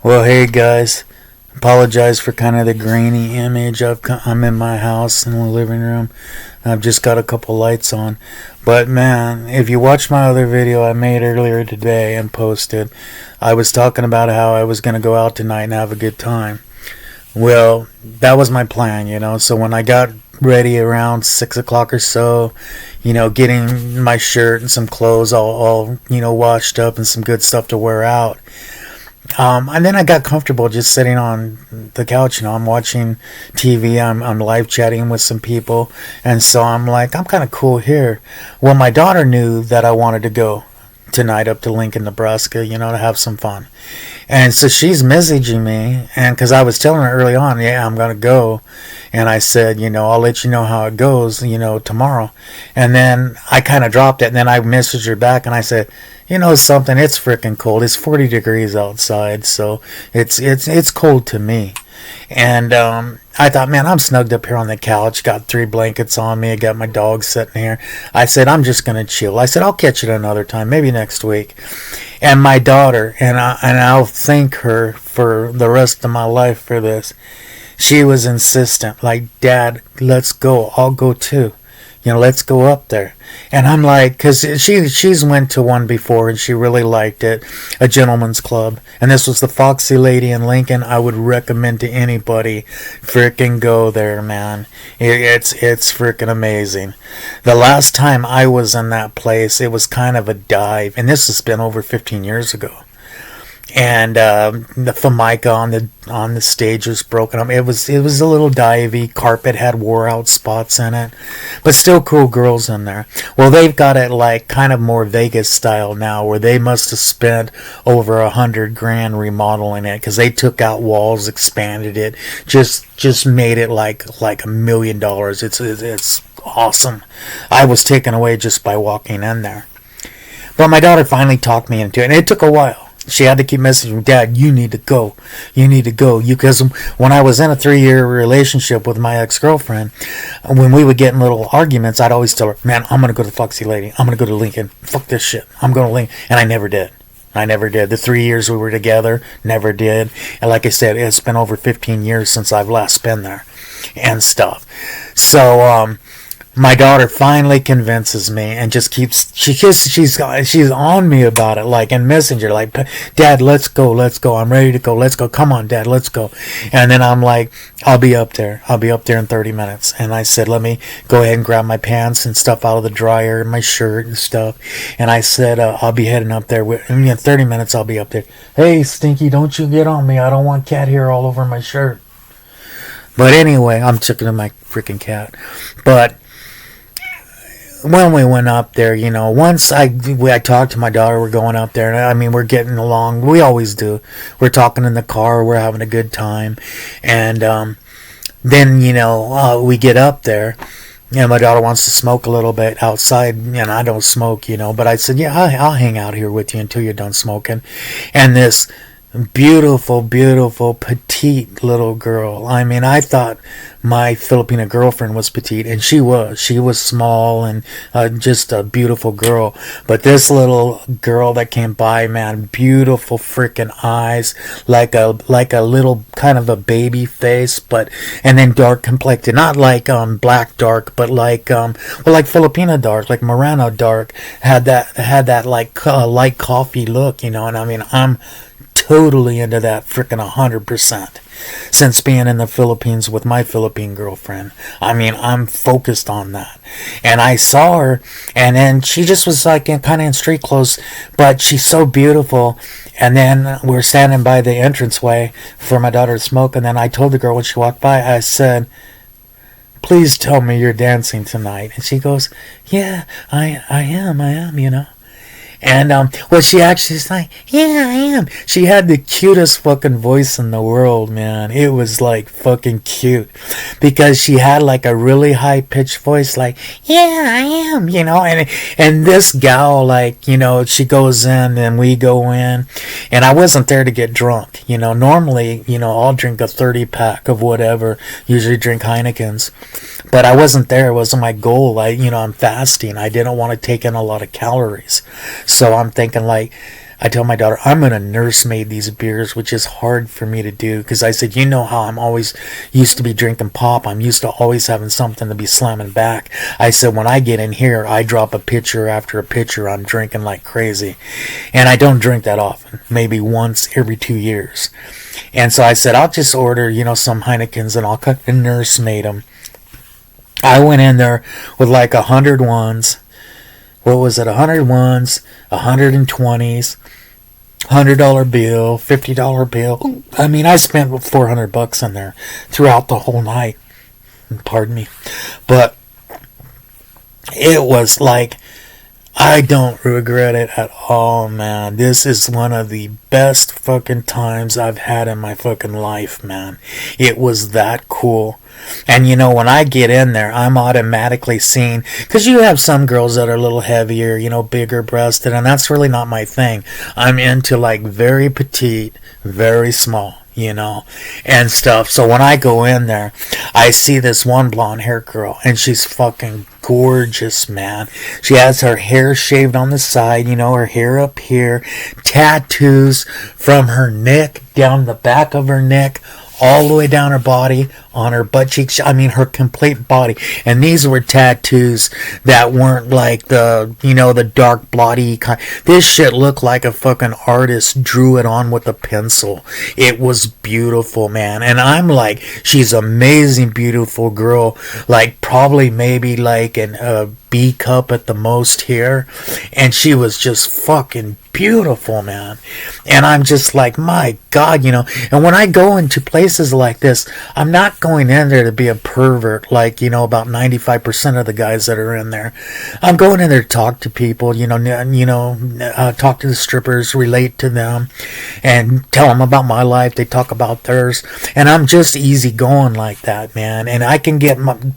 Well, hey guys, apologize for kind of the grainy image. I'm in my house in the living room. I've just got a couple lights on. But man, if you watch my other video I made earlier today and posted, I was talking about how I was going to go out tonight and have a good time. Well, that was my plan. So when I got ready around 6 o'clock or so, getting my shirt and some clothes all washed up and some good stuff to wear out. And then I got comfortable just sitting on the couch. I'm watching TV. I'm live chatting with some people. And so I'm like, I'm kind of cool here. Well, my daughter knew that I wanted to go tonight up to Lincoln, Nebraska, to have some fun. And so she's messaging me. And because I was telling her early on, yeah, I'm going to go. And I said, I'll let you know how it goes, tomorrow. And then I kind of dropped it. And then I messaged her back and I said, something, it's freaking cold. It's 40 degrees outside, so it's cold to me. And I thought, man, I'm snugged up here on the couch, got 3 blankets on me, I got my dog sitting here. I said, I'm just going to chill. I said, I'll catch it another time, maybe next week. And my daughter, and I'll thank her for the rest of my life for this, she was insistent, like, Dad, let's go. I'll go too. Let's go up there. And I'm like, because she's went to one before and she really liked it, a gentleman's club. And this was the Foxy Lady in Lincoln. I would recommend to anybody, freaking go there, man. It's freaking amazing. The last time I was in that place, it was kind of a dive. And this has been over 15 years ago. And the formica on the stage was broken up. It was a little divey. Carpet had wore out spots in it, but still cool girls in there. Well, they've got it like kind of more Vegas style now, where they must have spent over $100,000 remodeling it because they took out walls, expanded it, just made it like $1,000,000. It's awesome. I was taken away just by walking in there. But my daughter finally talked me into it, and it took a while. She had to keep messaging me, Dad, you need to go. You need to go. Because when I was in a 3-year relationship with my ex-girlfriend, when we would get in little arguments, I'd always tell her, man, I'm going to go to Foxy Lady. I'm going to go to Lincoln. Fuck this shit. I'm going to Lincoln. And I never did. The 3 years we were together, never did. And like I said, it's been over 15 years since I've last been there and stuff. So, my daughter finally convinces me and just keeps she's on me about it, like in Messenger, like, Dad, let's go, I'm ready to go, let's go, come on, Dad, let's go. And then I'm like, I'll be up there in 30 minutes. And I said, let me go ahead and grab my pants and stuff out of the dryer and my shirt and stuff. And I said, I'll be heading up there in 30 minutes. I'll be up there. Hey, Stinky, don't you get on me, I don't want cat hair all over my shirt. But anyway, I'm tickling my freaking cat. But when we went up there, once I talked to my daughter, we're going up there, and I mean, we're getting along. We always do. We're talking in the car. We're having a good time. And then, we get up there, and my daughter wants to smoke a little bit outside, and I don't smoke, but I said, yeah, I'll hang out here with you until you're done smoking. And this beautiful, petite little girl. I mean, I thought my Filipina girlfriend was petite, and she was small and just a beautiful girl. But this little girl that came by, man, beautiful freaking eyes, like a little kind of a baby face, and then dark complected, not like black dark, but like Filipina dark, like Moreno dark, had that like light coffee look, and I mean, I'm totally into that freaking 100% since being in the Philippines with my Philippine girlfriend. I mean, I'm focused on that. And I saw her, and then she just was like kind of in street clothes, but she's so beautiful. And then we're standing by the entranceway for my daughter to smoke, and then I told the girl when she walked by, I said, please tell me you're dancing tonight. And she goes, yeah, I am, And, well, she actually was like, yeah, I am. She had the cutest fucking voice in the world, man. It was, like, fucking cute. Because she had, like, a really high-pitched voice, like, yeah, I am, And this gal, like, she goes in and we go in. And I wasn't there to get drunk. Normally, I'll drink a 30-pack of whatever. Usually drink Heinekens. But I wasn't there. It wasn't my goal. I'm fasting. I didn't want to take in a lot of calories. So I'm thinking, like, I tell my daughter, I'm going to nursemaid these beers, which is hard for me to do because I said, you know how I'm always used to be drinking pop. I'm used to always having something to be slamming back. I said, when I get in here, I drop a pitcher after a pitcher. I'm drinking like crazy. And I don't drink that often, maybe once every 2 years. And so I said, I'll just order, some Heinekens and I'll nursemaid them. I went in there with like 100 ones. What was it? 100 ones, 120s, $100 bill, $50 bill. I mean, I spent $400 in there throughout the whole night. Pardon me. But it was like, I don't regret it at all, man. This is one of the best fucking times I've had in my fucking life, man. It was that cool. And when I get in there, I'm automatically seeing, because you have some girls that are a little heavier, bigger breasted, and that's really not my thing. I'm into like very petite, very small, and stuff. So when I go in there, I see this one blonde hair girl, and she's fucking gorgeous, man. She has her hair shaved on the side, her hair up here, tattoos from her neck down the back of her neck, all the way down her body, on her butt cheeks, her complete body. And these were tattoos that weren't like the dark bloody kind. This shit looked like a fucking artist drew it on with a pencil. It was beautiful, man. And I'm like, she's amazing, beautiful girl. Like probably maybe like an B cup at the most here. And she was just fucking beautiful, man. And I'm just like, my God, and when I go into places like this, I'm not going in there to be a pervert like, about 95% of the guys that are in there. I'm going in there to talk to people, talk to the strippers, relate to them, and tell them about my life. They talk about theirs. And I'm just easy going like that, man. And I can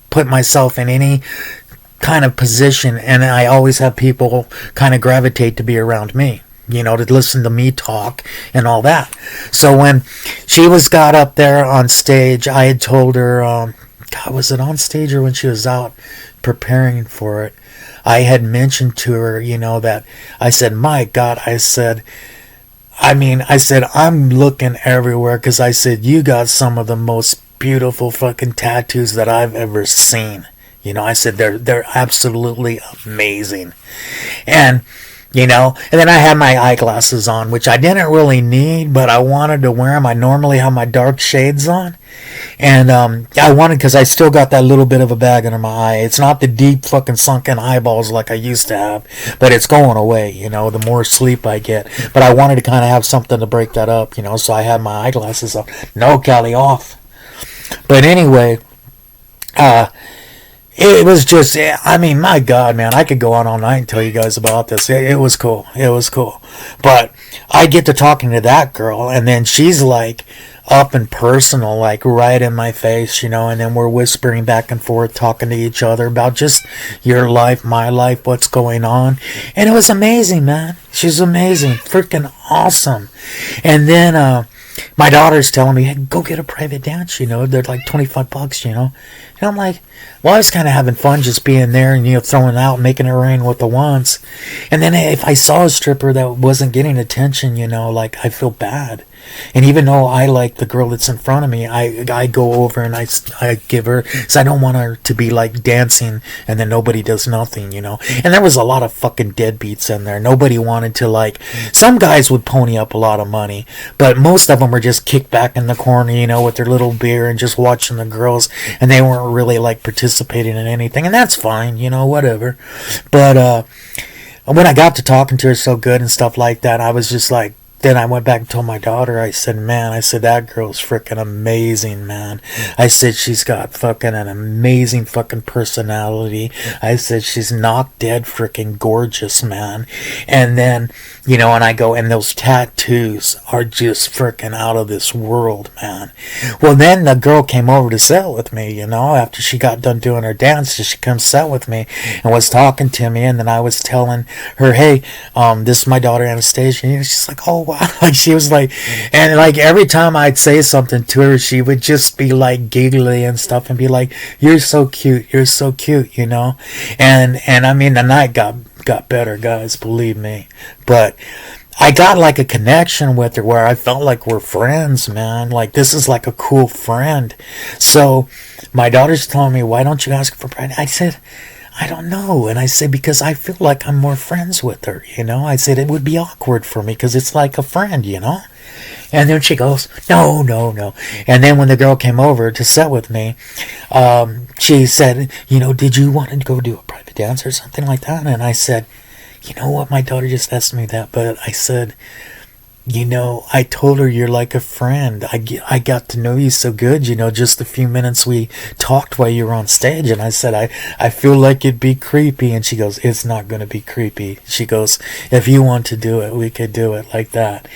put myself in any kind of position, and I always have people kind of gravitate to be around me, to listen to me talk and all that. So when she got up there on stage, I had told her, God, was it on stage or when she was out preparing for it? I had mentioned to her, that I said, my God, I said, I'm looking everywhere because I said, you got some of the most beautiful fucking tattoos that I've ever seen. I said, they're absolutely amazing. And and then I had my eyeglasses on, which I didn't really need, but I wanted to wear them. I normally have my dark shades on. And I wanted, because I still got that little bit of a bag under my eye. It's not the deep fucking sunken eyeballs like I used to have, but it's going away, the more sleep I get. But I wanted to kind of have something to break that up, so I had my eyeglasses on. No, Callie, off. But anyway, it was just, my God, man, I could go on all night and tell you guys about this. It was cool. It was cool. But I get to talking to that girl, and then she's like up and personal, like right in my face, and then we're whispering back and forth, talking to each other about just your life, my life, what's going on. And it was amazing, man. She's amazing. Freaking awesome. And then, my daughter's telling me, hey, go get a private dance, they're like $25, And I'm like, well, I was kind of having fun just being there and, throwing out, making it rain with the ones. And then if I saw a stripper that wasn't getting attention, like I feel bad. And even though I like the girl that's in front of me, I go over and I give her, because I don't want her to be like dancing and then nobody does nothing, And there was a lot of fucking deadbeats in there. Nobody wanted to some guys would pony up a lot of money, but most of them were just kicked back in the corner, with their little beer and just watching the girls, and they weren't really participating in anything, and that's fine, whatever. But when I got to talking to her so good and stuff like that, I was just like, then I went back and told my daughter, I said, man, that girl's freaking amazing, man. I said, she's got fucking an amazing fucking personality. I said, she's knock dead freaking gorgeous, man. And then, and I go, and those tattoos are just freaking out of this world, man. Well, then the girl came over to sit with me, after she got done doing her dance, she comes sit with me and was talking to me, and then I was telling her, hey, this is my daughter Anastasia, and she's like, oh, wow. She was like, and every time I'd say something to her, she would just be giggly and stuff and be like, you're so cute, and the night got better, guys, believe me. But I got like a connection with her where I felt like we're friends, man. Like this is like a cool friend. So my daughter's telling me, why don't you ask her for private? I said, I don't know. And I said, because I feel like I'm more friends with her, you know. I said, it would be awkward for me because it's like a friend, you know. And then she goes, no, no, no. And then when the girl came over to sit with me, she said, you know, did you want to go do a private dance or something like that? And I said, you know what, my daughter just asked me that, but I said, you know, I told her you're like a friend. I got to know you so good, you know, just a few minutes we talked while you were on stage. And I said, I feel like it'd be creepy. And she goes, it's not going to be creepy. She goes, if you want to do it, we could do it like that.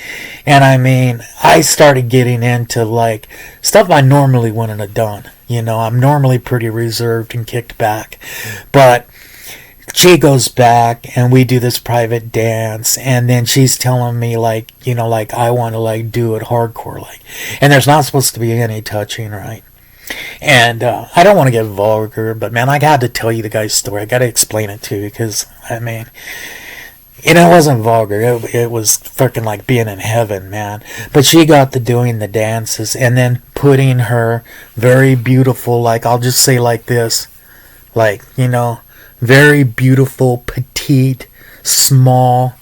And I mean, I started getting into like stuff I normally wouldn't have done. You know, I'm normally pretty reserved and kicked back. But she goes back and we do this private dance, and then she's telling me like, you know, like I want to like do it hardcore, like, and there's not supposed to be any touching, right? And I don't want to get vulgar, but man, I got to tell you the guy's story. I got to explain it to you because I mean, it wasn't vulgar. It was freaking like being in heaven, man. But she got to doing the dances and then putting her very beautiful, like I'll just say like this, like, you know, very beautiful, petite, small,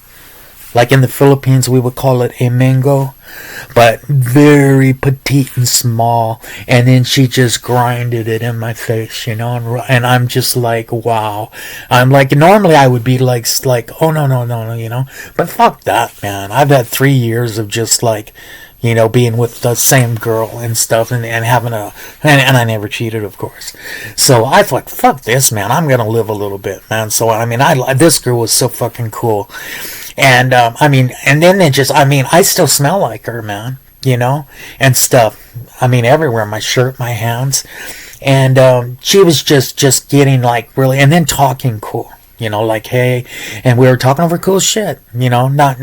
like in the Philippines we would call it a mango, but very petite and small. And then she just grinded it in my face, you know, and I'm just like, wow. I'm like, normally I would be like, oh no, no, no, no, you know, but fuck that, man. I've had 3 years of just like, you know, being with the same girl and stuff, and having and I never cheated, of course. So I thought, fuck this, man. I'm gonna live a little bit, man. So I mean, this girl was so fucking cool, and I mean, and then it just, I mean, I still smell like her, man. You know, and stuff. I mean, everywhere, my shirt, my hands, and she was just getting like really, and then talking cool. You know, like hey, and we were talking over cool shit. You know, not,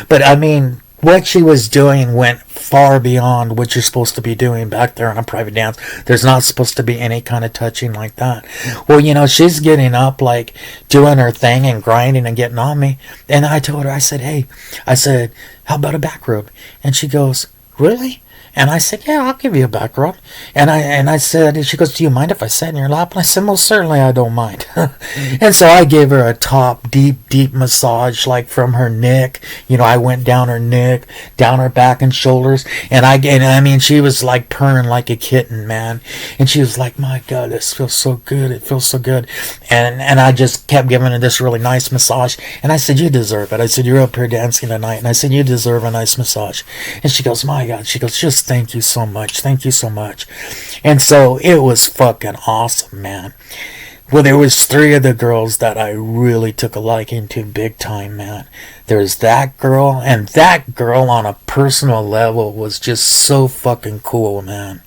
but I mean, what she was doing went far beyond what you're supposed to be doing back there on a private dance. There's not supposed to be any kind of touching like that. Well, you know, she's getting up, like, doing her thing and grinding and getting on me. And I told her, I said, hey, I said, how about a back rub? And she goes, really? And I said, yeah, I'll give you a back rub. And I said, she goes, do you mind if I sit in your lap? And I said, most certainly I don't mind. And so I gave her a top, deep massage, like from her neck. You know, I went down her neck, down her back and shoulders. And I mean, she was like purring like a kitten, man. And she was like, my God, this feels so good. It feels so good. And I just kept giving her this really nice massage. And I said, you deserve it. I said, you're up here dancing tonight. And I said, you deserve a nice massage. And she goes, my God. She goes, just thank you so much. Thank you so much. And so it was fucking awesome, man. Well, there was 3 of the girls that I really took a liking to big time, man. There's that girl, and that girl on a personal level was just so fucking cool, man.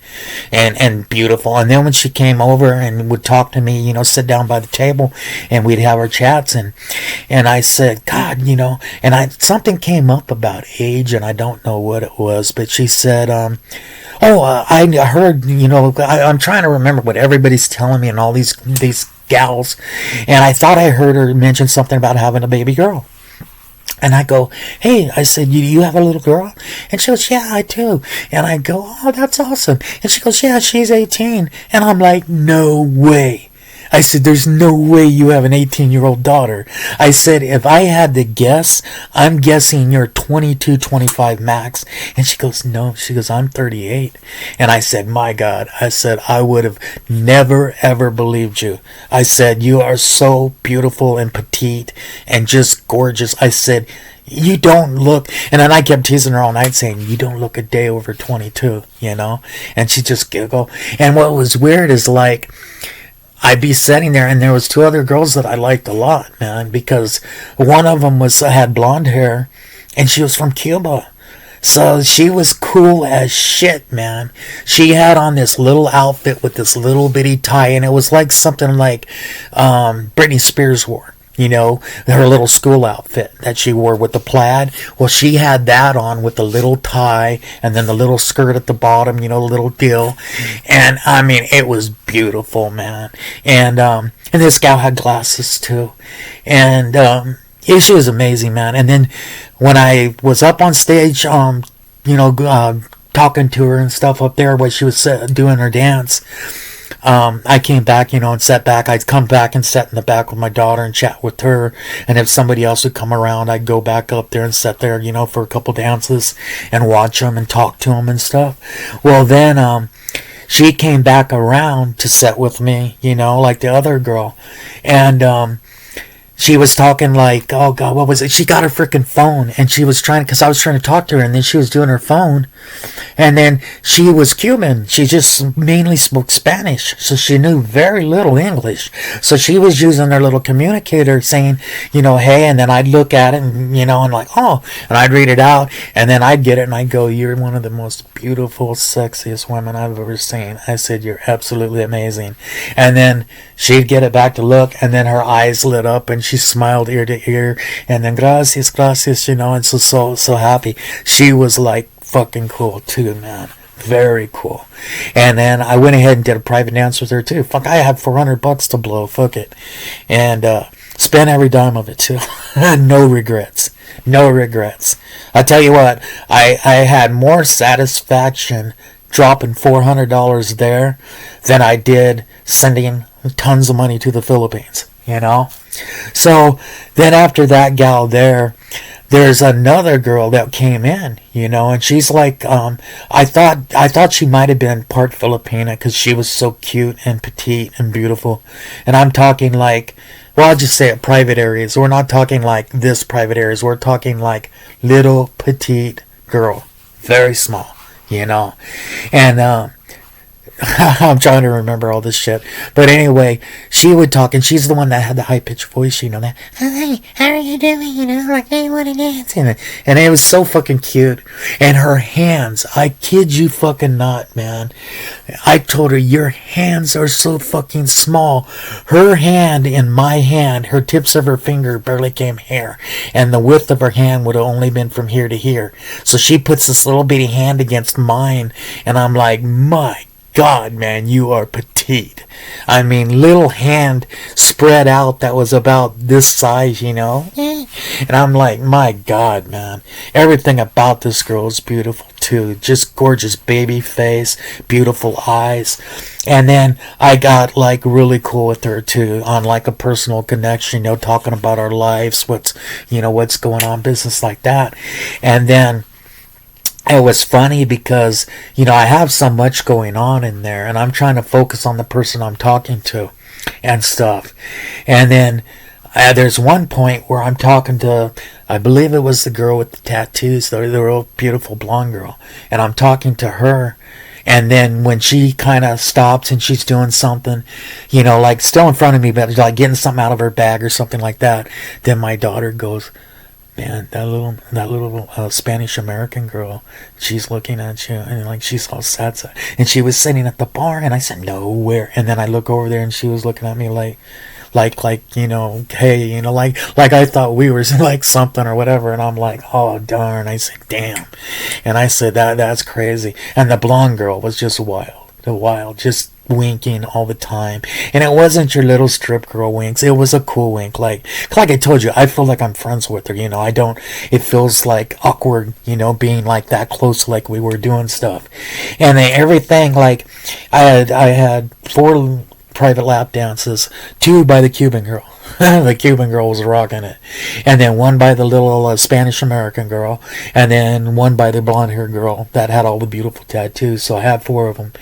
And beautiful. And then when she came over and would talk to me, you know, sit down by the table and we'd have our chats, and I said, God, you know, and something came up about age, and I don't know what it was, but she said, I heard, you know, I'm trying to remember what everybody's telling me and all these gals, and I thought I heard her mention something about having a baby girl. And I go, hey, I said, you have a little girl? And she goes, yeah, I do. And I go, oh, that's awesome. And she goes, yeah, she's 18. And I'm like, no way. I said, there's no way you have an 18-year-old daughter. I said, if I had to guess, I'm guessing you're 22, 25 max. And she goes, no. She goes, I'm 38. And I said, my God. I said, I would have never, ever believed you. I said, you are so beautiful and petite and just gorgeous. I said, you don't look, and then I kept teasing her all night saying, you don't look a day over 22, you know? And she just giggled. And what was weird is like, I'd be sitting there, and there was 2 other girls that I liked a lot, man, because one of them had blonde hair, and she was from Cuba. So she was cool as shit, man. She had on this little outfit with this little bitty tie, and it was like something like Britney Spears wore. You know, her little school outfit that she wore with the plaid. Well, she had that on with the little tie and then the little skirt at the bottom, you know, the little deal. And I mean, it was beautiful, man. And this gal had glasses too. And Yeah, she was amazing, man. And then when I was up on stage, talking to her and stuff up there while she was doing her dance, I came back, and sat back. I'd come back and sat in the back with my daughter and chat with her. And if somebody else would come around, I'd go back up there and sit there, for a couple dances and watch them and talk to them and stuff. Well, then, she came back around to sit with me, like the other girl. And, she was talking like, oh God, what was it? She got her freaking phone and she was because I was trying to talk to her, and then she was doing her phone. And then she was Cuban. She just mainly spoke Spanish. So she knew very little English. So she was using her little communicator saying, hey, and then I'd look at it and, and like, oh, and I'd read it out, and then I'd get it and I'd go, you're one of the most beautiful, sexiest women I've ever seen. I said, you're absolutely amazing. And then she'd get it back to look, and then her eyes lit up and she smiled ear to ear, and then gracias, and so happy. She was like fucking cool too, man. Very cool. And then I went ahead and did a private dance with her too. Fuck, I had $400 to blow. Fuck it. And spent every dime of it too. No regrets. No regrets. I tell you what, I had more satisfaction dropping $400 there than I did sending tons of money to the Philippines. So then after that gal there's another girl that came in, and she's like, I thought she might have been part Filipina because she was so cute and petite and beautiful. And I'm talking like, well, I'll just say it, private areas. We're not talking like this private areas. We're talking like little petite girl, very small, and I'm trying to remember all this shit. But anyway, she would talk, and she's the one that had the high-pitched voice, that, hey, how are you doing, like, hey, what a dance, and it was so fucking cute. And her hands, I kid you fucking not, man. I told her, your hands are so fucking small. Her hand and my hand, her tips of her finger barely came here, and the width of her hand would have only been from here to here. So she puts this little bitty hand against mine, and I'm like, my God, man, you are petite. I mean, little hand spread out that was about this size, And I'm like, my God, man. Everything about this girl is beautiful, too. Just gorgeous baby face, beautiful eyes. And then I got, like, really cool with her, too, on, like, a personal connection, talking about our lives, what's going on, business like that. And then it was funny because, I have so much going on in there, and I'm trying to focus on the person I'm talking to and stuff. And then there's one point where I'm talking to, I believe it was the girl with the tattoos, the real beautiful blonde girl, and I'm talking to her. And then when she kind of stops and she's doing something, like still in front of me, but like getting something out of her bag or something like that, then my daughter goes, man, that little Spanish American girl, she's looking at you, and like she's all sad, and she was sitting at the bar, and I said, no, where? And then I look over there, and she was looking at me like hey, like I thought we were like something or whatever, and I'm like, oh darn. I said, damn. And I said, that's crazy. And the blonde girl was just wild, just winking all the time. And it wasn't your little strip girl winks. It was a cool wink. Like I told you, I feel like I'm friends with her, it feels like awkward, being like that close, like we were doing stuff. And everything, like I had 4 private lap dances, 2 by the Cuban girl. The Cuban girl was rocking it. And then 1 by the little Spanish American girl. And then 1 by the blonde haired girl that had all the beautiful tattoos. So I had 4 of them.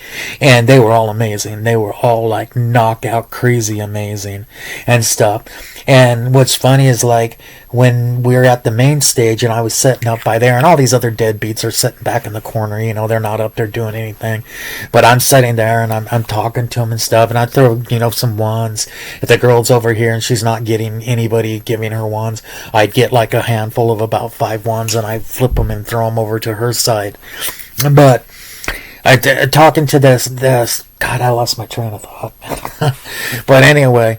And they were all amazing. They were all like knockout crazy amazing and stuff. And what's funny is like when we were at the main stage and I was sitting up by there and all these other deadbeats are sitting back in the corner, they're not up there doing anything. But I'm sitting there and I'm talking to them and stuff, and I throw, some wands. If the girl's over here and she's not getting anybody giving her wands, I'd get like a handful of about 5 wands and I flip them and throw them over to her side. But talking to this, God, I lost my train of thought. But anyway,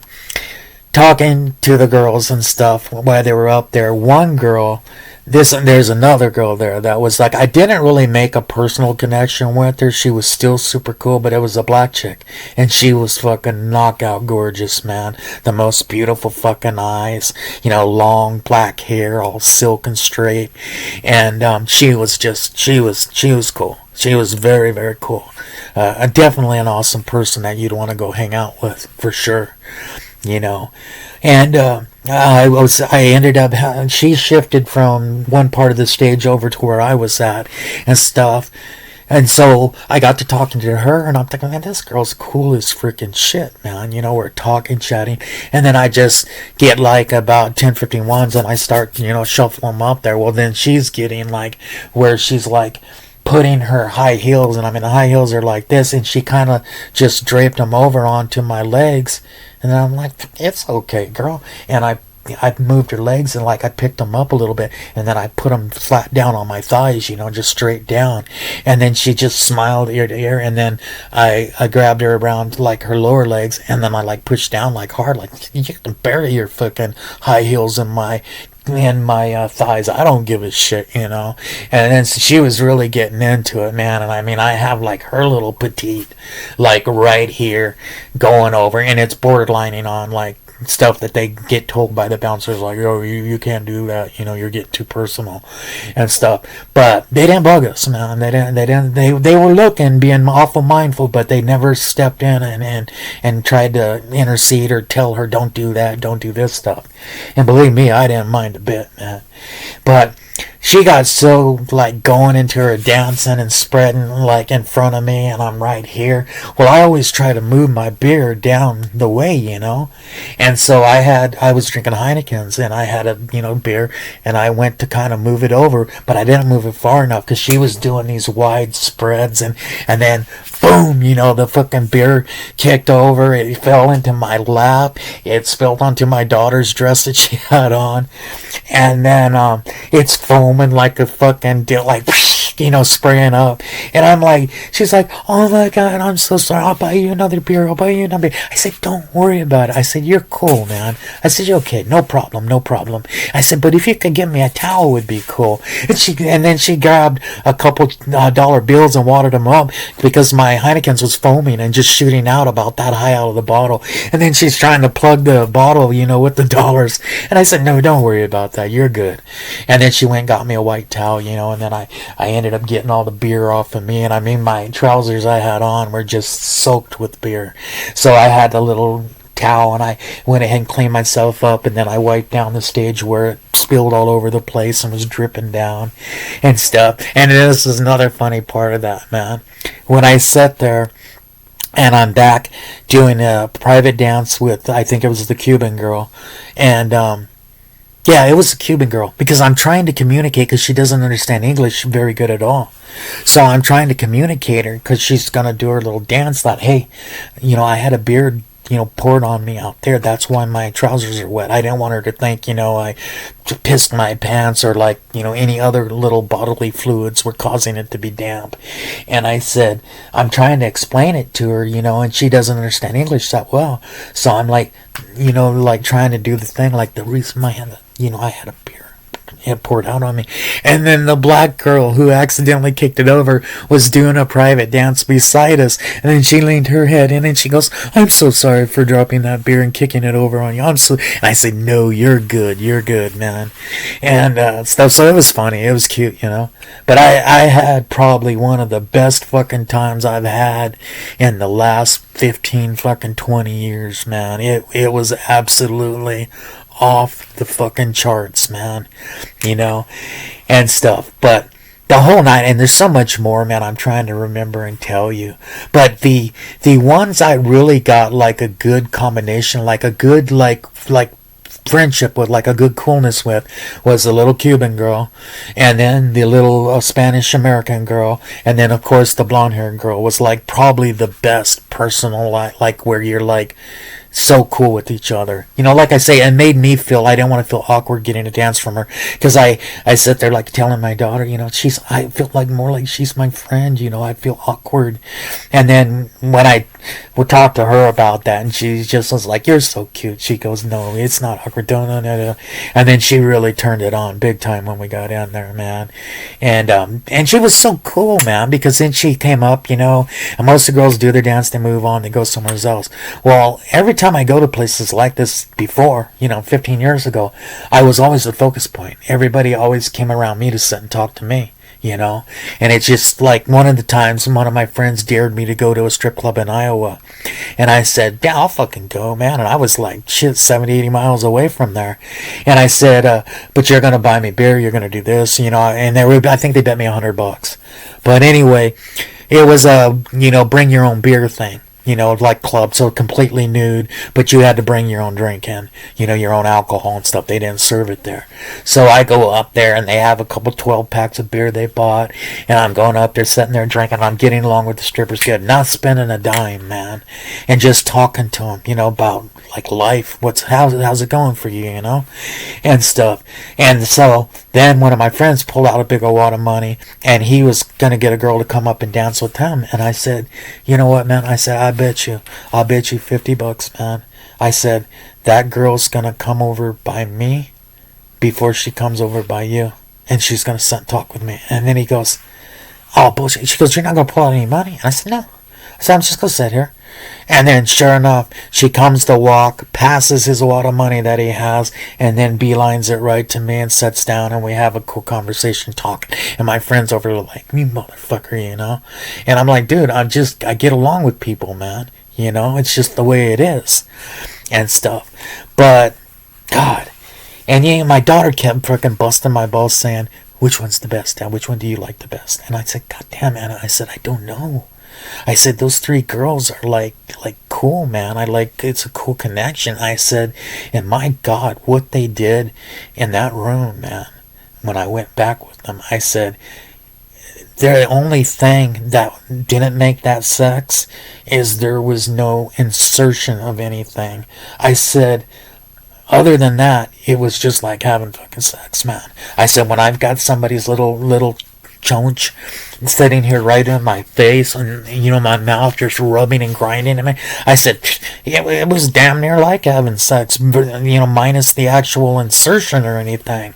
talking to the girls and stuff while they were up there, one girl There's another girl there that was like, I didn't really make a personal connection with her. She was still super cool, but it was a black chick, and she was fucking knockout gorgeous, man. The most beautiful fucking eyes, long black hair, all silk and straight, and she was cool. She was very, very cool. Definitely an awesome person that you'd want to go hang out with for sure. And I ended up, she shifted from one part of the stage over to where I was at and stuff. And so I got to talking to her, and I'm thinking, man, this girl's cool as freaking shit, man. We're talking, chatting, and then I just get like about 10, 15 ones, and I start, shuffling them up there. Well, then she's getting like where she's like putting her high heels, and the high heels are like this, and she kind of just draped them over onto my legs, and then I'm like, it's okay, girl. And I moved her legs, and like I picked them up a little bit, and then I put them flat down on my thighs, just straight down. And then she just smiled ear to ear, and then I grabbed her around like her lower legs, and then I like pushed down like hard, like you can bury your fucking high heels in my thighs. I don't give a shit, And then she was really getting into it, man. And I have like her little petite, like right here going over, and it's borderlining on like stuff that they get told by the bouncers, like, oh, you can't do that, you're getting too personal and stuff. But they didn't bug us, man. They were looking, being awful mindful, but they never stepped in and tried to intercede or tell her, don't do that, don't do this stuff. And believe me, I didn't mind a bit, man. But she got so like going into her dancing and spreading like in front of me, and I'm right here. Well, I always try to move my beer down the way, and so I was drinking Heinekens, and I had a beer, and I went to kind of move it over, but I didn't move it far enough because she was doing these wide spreads, and then boom, the fucking beer kicked over. It fell into my lap. It spilled onto my daughter's dress that she had on, and then it's foaming like a fucking like spraying up. And I'm like, she's like, oh my God, I'm so sorry. I'll buy you another beer. I said, don't worry about it. I said, you're cool, man. I said, you're okay. No problem. I said, but if you could give me a towel, would be cool. And then she grabbed a couple dollar bills and watered them up because my Heineken's was foaming and just shooting out about that high out of the bottle. And then she's trying to plug the bottle, with the dollars. And I said, no, don't worry about that. You're good. And then she went and got me a white towel, and then I ended up getting all the beer off of me. And my trousers I had on were just soaked with beer. So I had a little towel, and I went ahead and cleaned myself up, and then I wiped down the stage where it spilled all over the place and was dripping down and stuff. And this is another funny part of that, man. When I sat there and I'm back doing a private dance with, I think it was the Cuban girl, and yeah, it was a Cuban girl, because I'm trying to communicate, because she doesn't understand English very good at all. So I'm trying to communicate her, because she's going to do her little dance that, hey, I had a beer, poured on me out there. That's why my trousers are wet. I didn't want her to think, I pissed my pants, or like, any other little bodily fluids were causing it to be damp. And I said, I'm trying to explain it to her, and she doesn't understand English that well. So I'm like, like trying to do the thing, like the reason I had a beer. It poured out on me. And then the black girl who accidentally kicked it over was doing a private dance beside us. And then she leaned her head in and she goes, I'm so sorry for dropping that beer and kicking it over on you. And I said, no, you're good, man. And stuff. So it was funny. It was cute, But I had probably one of the best fucking times I've had in the last 15 fucking 20 years, man. It was absolutely off the fucking charts, man, and stuff. But the whole night, and there's so much more, man, I'm trying to remember and tell you. But the ones I really got like a good combination, like a good like friendship with, like a good coolness with, was the little Cuban girl, and then the little Spanish American girl, and then of course the blonde haired girl was like probably the best personal, like where you're like so cool with each other. Like I say, it made me feel, I didn't want to feel awkward getting a dance from her, because I sit there like telling my daughter, I feel like more like she's my friend, I feel awkward. And then when I would talk to her about that, and she just was like, you're so cute. She goes, no, it's not awkward. No. And then she really turned it on big time when we got in there, man. And she was so cool, man, because then she came up, and most of the girls do their dance, they move on, they go somewhere else. Well, every time I go to places like this before, 15 years ago, I was always the focus point. Everybody always came around me to sit and talk to me. And it's just like one of the times one of my friends dared me to go to a strip club in Iowa. And I said, yeah, I'll fucking go, man. And I was like, 70, 80 miles away from there. And I said, but you're going to buy me beer. You're going to do this, and I think they bet me $100. But anyway, it was a, bring your own beer thing. Like club, so completely nude, but you had to bring your own drink in, your own alcohol and stuff. They didn't serve it there. So I go up there and they have a couple 12 packs of beer they bought, and I'm going up there, sitting there drinking. I'm getting along with the strippers good, not spending a dime, man, and just talking to them, about like life. How's it going for you, and stuff. And so then one of my friends pulled out a big old wad of money, and he was gonna get a girl to come up and dance with him. And I said, you know what, man? I said, I'll bet you $50, man. I said, that girl's gonna come over by me before she comes over by you, and she's gonna sit and talk with me. And then he goes, oh, bullshit. She goes, you're not gonna pull out any money? And I said, no. I said, I'm just gonna sit here. And then sure enough, she comes to walk, passes his wad of money that he has, and then beelines it right to me and sits down, and we have a cool conversation talking. And my friends over there like, you motherfucker, And I'm like, dude, I get along with people, man. It's just the way it is and stuff. But, God. And my daughter kept freaking busting my balls saying, which one's the best, Dad? Which one do you like the best? And I said, God damn, Anna. I said, I don't know. I said, those three girls are like cool, man. It's a cool connection. I said, and my God, what they did in that room, man, when I went back with them, I said, the only thing that didn't make that sex is there was no insertion of anything. I said, other than that, it was just like having fucking sex, man. I said, when I've got somebody's little chonch sitting here right in my face, and my mouth just rubbing and grinding at me, I said, it was damn near like having sex, minus the actual insertion or anything.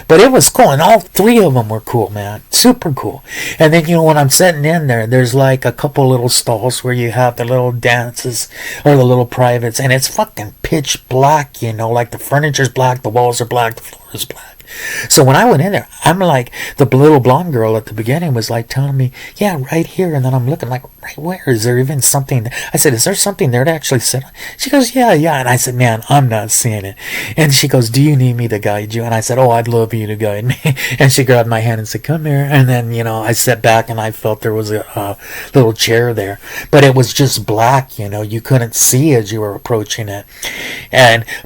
But it was cool, and all three of them were cool, man, super cool. And then when I'm sitting in there, there's like a couple little stalls where you have the little dances or the little privates, and it's fucking pitch black, like the furniture's black, the walls are black, the floor is black. So when I went in there, I'm like, the little blonde girl at the beginning was like telling me, yeah, right here. And then I'm looking like, right where? Is there even something? I said, is there something there to actually sit on? She goes, yeah. And I said, man, I'm not seeing it. And she goes, do you need me to guide you? And I said, oh, I'd love you to guide me. And she grabbed my hand and said, come here. And then, I sat back and I felt there was a little chair there. But it was just black, you couldn't see as you were approaching it.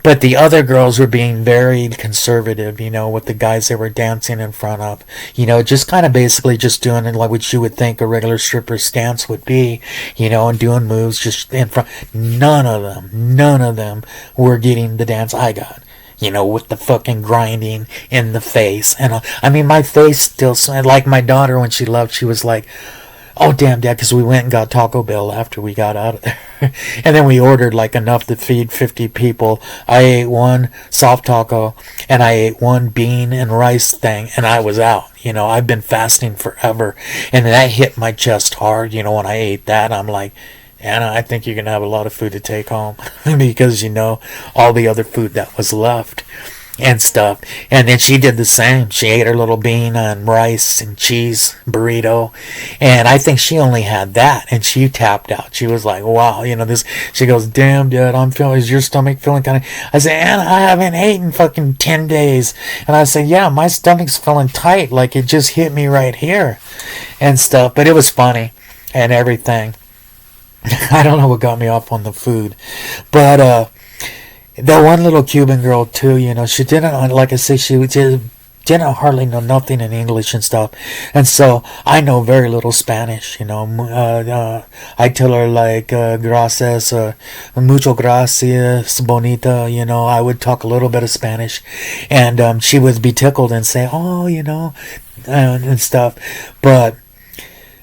But the other girls were being very conservative, with the guys they were dancing in front of, just kind of basically just doing it like what you would think a regular stripper stance would be, and doing moves just in front. None of them were getting the dance I got, with the fucking grinding in the face. And I mean, my face still, like my daughter when she left, she was like, oh, damn, Dad, because we went and got Taco Bell after we got out of there. And then we ordered like enough to feed 50 people. I ate one soft taco, and I ate one bean and rice thing, and I was out. I've been fasting forever. And that hit my chest hard, when I ate that. I'm like, Anna, I think you're going to have a lot of food to take home because, all the other food that was left and stuff. And then she did the same. She ate her little bean and rice and cheese burrito, and I think she only had that, and she tapped out. She was like, wow, this. She goes, damn, Dad, is your stomach feeling kind of? I said, Anna, I haven't eaten fucking 10 days. And I said, yeah, my stomach's feeling tight, like it just hit me right here and stuff. But it was funny and everything. I don't know what got me off on the food, but that one little Cuban girl too, she didn't, like I say, she was just didn't hardly know nothing in English and stuff, and so I know very little Spanish. I tell her like gracias, mucho gracias, bonita. I would talk a little bit of Spanish, and she would be tickled and say, oh, and stuff. But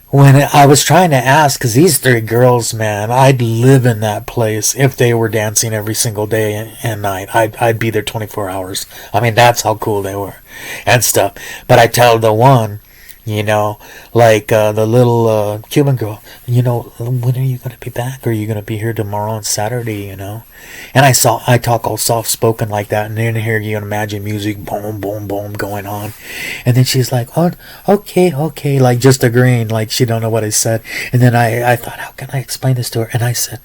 when I was trying to ask, because these three girls, man, I'd live in that place if they were dancing every single day and night. I'd be there 24 hours. I mean, that's how cool they were and stuff. But I tell the one, like the little Cuban girl, when are you going to be back? Are you going to be here tomorrow on Saturday, And I talk all soft spoken like that, and then here you can imagine music, boom, boom, boom, going on. And then she's like, oh, okay, like just agreeing, like she don't know what I said. And then I thought, how can I explain this to her? And I said,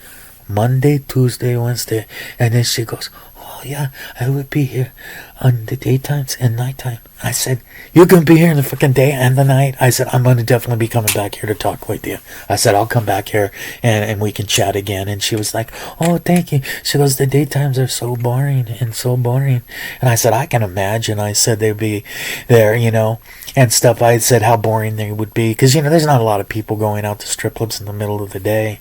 Monday, Tuesday, Wednesday. And then she goes, oh yeah, I would be here on the daytimes and nighttime. I said, you're going to be here in the freaking day and the night? I said, I'm going to definitely be coming back here to talk with you. I said, I'll come back here and we can chat again. And she was like, oh, thank you. She goes, the daytimes are so boring and so boring. And I said, I can imagine. I said they'd be there, and stuff. I said how boring they would be. Because, there's not a lot of people going out to strip clubs in the middle of the day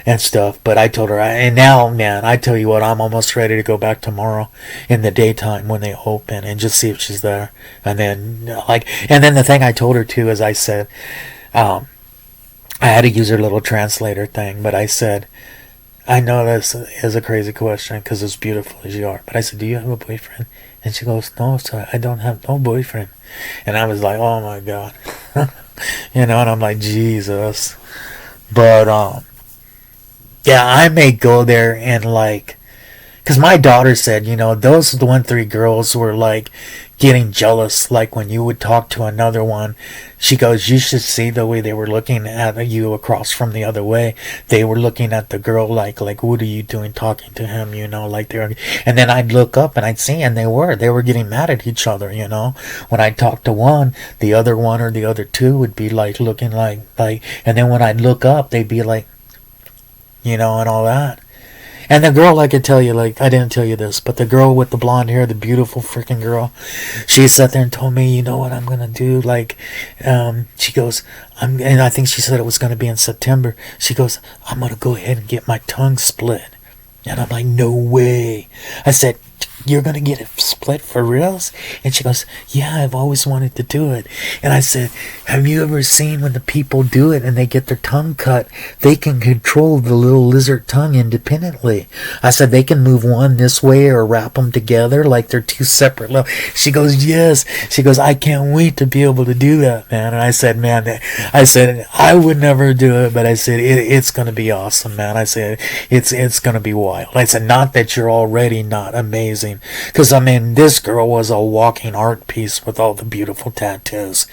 and stuff. But I told her, and now, man, I tell you what, I'm almost ready to go back tomorrow in the daytime when they open and just see if she's there. And then the thing I told her too is I said, I had to use her little translator thing, but I said, I know this is a crazy question because as beautiful as you are, but I said, do you have a boyfriend? And she goes, no, sir, I don't have no boyfriend. And I was like, oh my God. And I'm like, Jesus. But, yeah, I may go there and because my daughter said, those are the three girls who were getting jealous, when you would talk to another one. She goes, you should see the way they were looking at you across from the other way. They were looking at the girl like what are you doing talking to him, they're, and then I'd look up and I'd see, and they were getting mad at each other, when I'd talk to one, the other one or the other two would be looking like, and then when I'd look up, they'd be like, and all that. And the girl, I could tell you, I didn't tell you this, but the girl with the blonde hair, the beautiful freaking girl, she sat there and told me, you know what I'm going to do? She goes, and I think she said it was going to be in September. She goes, I'm going to go ahead and get my tongue split. And I'm like, no way. I said, you're going to get it split for reals? And she goes, yeah, I've always wanted to do it. And I said, have you ever seen when the people do it and they get their tongue cut, they can control the little lizard tongue independently. I said, they can move one this way or wrap them together like they're two separate levels. She goes, yes. She goes, I can't wait to be able to do that, man. And I said, man, I would never do it, but I said, it's going to be awesome, man. I said, it's going to be wild. I said, not that you're already not amazing. Because, this girl was a walking art piece with all the beautiful tattoos.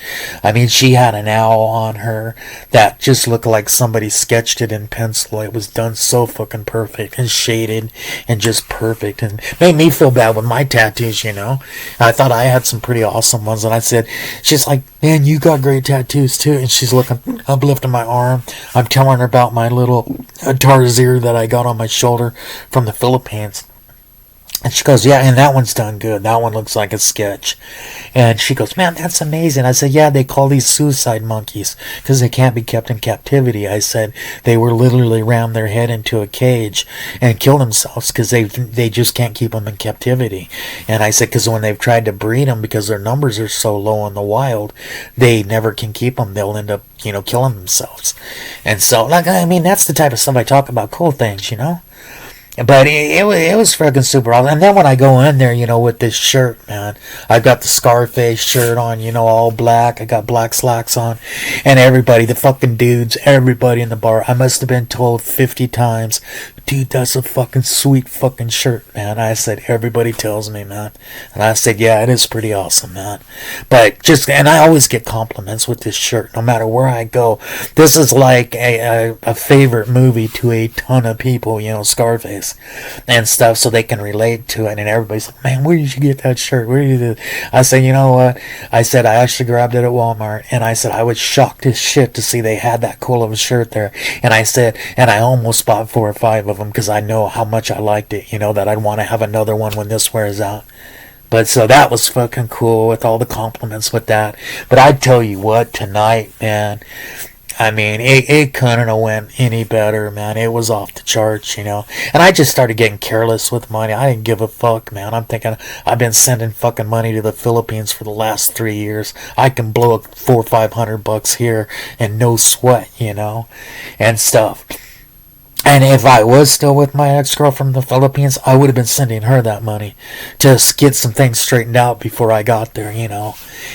She had an owl on her that just looked like somebody sketched it in pencil. It was done so fucking perfect and shaded and just perfect, and made me feel bad with my tattoos, I thought I had some pretty awesome ones, and I said, she's like, man, you got great tattoos too. And she's looking, uplifting my arm. I'm telling her about my little tarsier that I got on my shoulder from the Philippines. And she goes, yeah, and that one's done good. That one looks like a sketch. And she goes, man, that's amazing. I said, yeah, they call these suicide monkeys because they can't be kept in captivity. I said, they were literally rammed their head into a cage and kill themselves because they just can't keep them in captivity. And I said, because when they've tried to breed them, because their numbers are so low in the wild, they never can keep them. They'll end up, killing themselves. And so, that's the type of stuff I talk about, cool things, But it was freaking super awesome. And then when I go in there, with this shirt, man, I got the Scarface shirt on, all black. I got black slacks on. And everybody, the fucking dudes, everybody in the bar, I must have been told 50 times, dude, that's a fucking sweet fucking shirt, man. I said, everybody tells me, man. And I said, yeah, it is pretty awesome, man. But and I always get compliments with this shirt, no matter where I go. This is like a favorite movie to a ton of people, Scarface and stuff, so they can relate to it. And everybody's like, man, where did you get that shirt? Where did you do it? I said, you know what? I said, I actually grabbed it at Walmart. And I said, I was shocked as shit to see they had that cool of a shirt there. And I said, and I almost bought 4 or 5 of them because I know how much I liked it, that I'd want to have another one when this wears out. But so that was fucking cool with all the compliments with that. But I tell you what, tonight, man, I mean, it couldn't have went any better, man. It was off the charts, And I just started getting careless with money. I didn't give a fuck, man. I'm thinking I've been sending fucking money to the Philippines for the last 3 years. I can blow $400 or $500 here and no sweat, and stuff. And if I was still with my ex-girl from the Philippines, I would have been sending her that money to get some things straightened out before I got there,